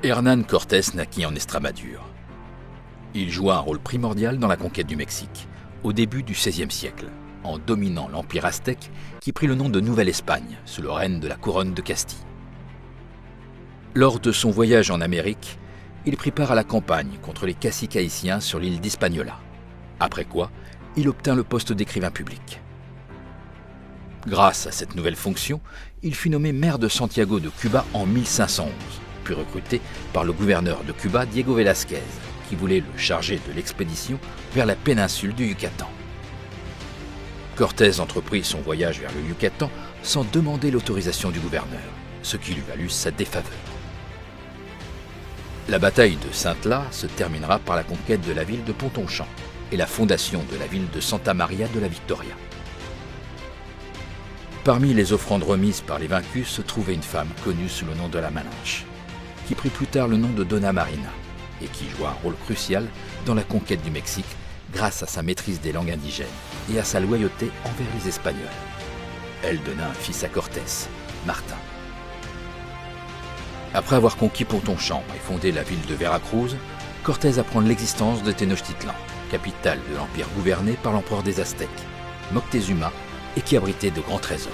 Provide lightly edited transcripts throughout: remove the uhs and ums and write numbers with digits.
Hernán Cortés naquit en Estrémadure. Il joua un rôle primordial dans la conquête du Mexique, au début du XVIe siècle, en dominant l'Empire aztèque qui prit le nom de Nouvelle-Espagne sous le règne de la couronne de Castille. Lors de son voyage en Amérique, il prit part à la campagne contre les caciques haïtiens sur l'île d'Hispaniola, après quoi il obtint le poste d'écrivain public. Grâce à cette nouvelle fonction, il fut nommé maire de Santiago de Cuba en 1511, puis recruté par le gouverneur de Cuba, Diego Velázquez, qui voulait le charger de l'expédition vers la péninsule du Yucatan. Cortés entreprit son voyage vers le Yucatan sans demander l'autorisation du gouverneur, ce qui lui valut sa défaveur. La bataille de Saintla se terminera par la conquête de la ville de Pontonchamp et la fondation de la ville de Santa Maria de la Victoria. Parmi les offrandes remises par les vaincus se trouvait une femme connue sous le nom de la Malinche, qui prit plus tard le nom de Donna Marina et qui joua un rôle crucial dans la conquête du Mexique grâce à sa maîtrise des langues indigènes et à sa loyauté envers les Espagnols. Elle donna un fils à Cortés, Martin. Après avoir conquis Pontonchamp et fondé la ville de Veracruz, Cortés apprend l'existence de Tenochtitlan, capitale de l'empire gouverné par l'empereur des Aztèques, Moctezuma, et qui abritait de grands trésors.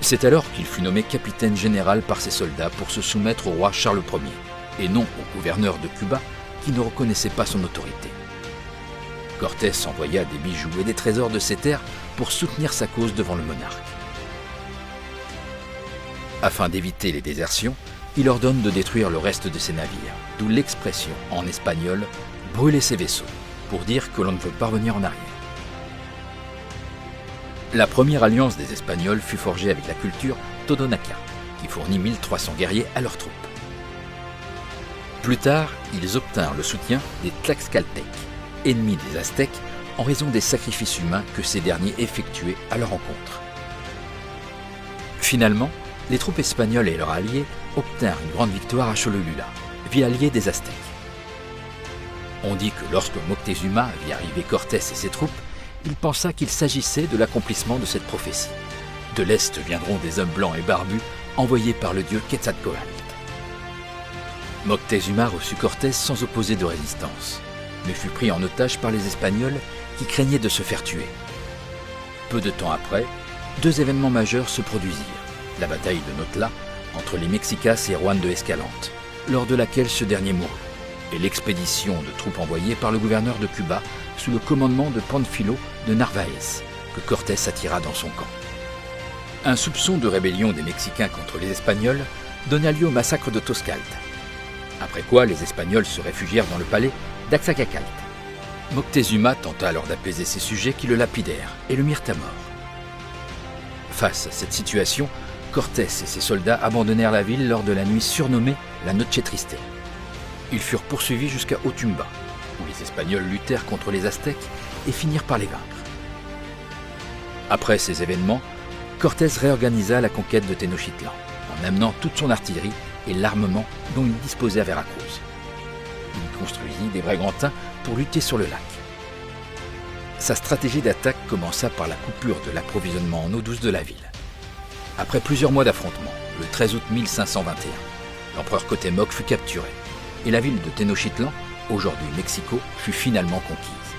C'est alors qu'il fut nommé capitaine général par ses soldats pour se soumettre au roi Charles Ier, et non au gouverneur de Cuba, qui ne reconnaissait pas son autorité. Cortés envoya des bijoux et des trésors de ses terres pour soutenir sa cause devant le monarque. Afin d'éviter les désertions, il ordonne de détruire le reste de ses navires, d'où l'expression en espagnol « brûler ses vaisseaux », pour dire que l'on ne veut pas revenir en arrière. La première alliance des Espagnols fut forgée avec la culture Totonaca, qui fournit 1300 guerriers à leurs troupes. Plus tard, ils obtinrent le soutien des Tlaxcaltèques, ennemis des Aztèques, en raison des sacrifices humains que ces derniers effectuaient à leur encontre. Finalement, les troupes espagnoles et leurs alliés obtinrent une grande victoire à Cholula, ville alliée des Aztèques. On dit que lorsque Moctezuma vit arriver Cortés et ses troupes, il pensa qu'il s'agissait de l'accomplissement de cette prophétie. De l'Est viendront des hommes blancs et barbus envoyés par le dieu Quetzalcóatl. Moctezuma reçut Cortés sans opposer de résistance, mais fut pris en otage par les Espagnols qui craignaient de se faire tuer. Peu de temps après, deux événements majeurs se produisirent. La bataille de Notla entre les Mexicas et Juan de Escalante, lors de laquelle ce dernier mourut, et l'expédition de troupes envoyées par le gouverneur de Cuba sous le commandement de Panfilo de Narvaez, que Cortés attira dans son camp. Un soupçon de rébellion des Mexicains contre les Espagnols donna lieu au massacre de Toscalte, après quoi les Espagnols se réfugièrent dans le palais d'Axacacalt. Moctezuma tenta alors d'apaiser ses sujets qui le lapidèrent et le mirent à mort. Face à cette situation, Cortés et ses soldats abandonnèrent la ville lors de la nuit surnommée la Noche Triste. Ils furent poursuivis jusqu'à Otumba, où les Espagnols luttèrent contre les Aztèques et finirent par les vaincre. Après ces événements, Cortés réorganisa la conquête de Tenochtitlan, en amenant toute son artillerie et l'armement dont il disposait à Veracruz. Il construisit des brigantins pour lutter sur le lac. Sa stratégie d'attaque commença par la coupure de l'approvisionnement en eau douce de la ville. Après plusieurs mois d'affrontements, le 13 août 1521, l'empereur Cuauhtémoc fut capturé et la ville de Tenochtitlan, aujourd'hui Mexico, fut finalement conquise.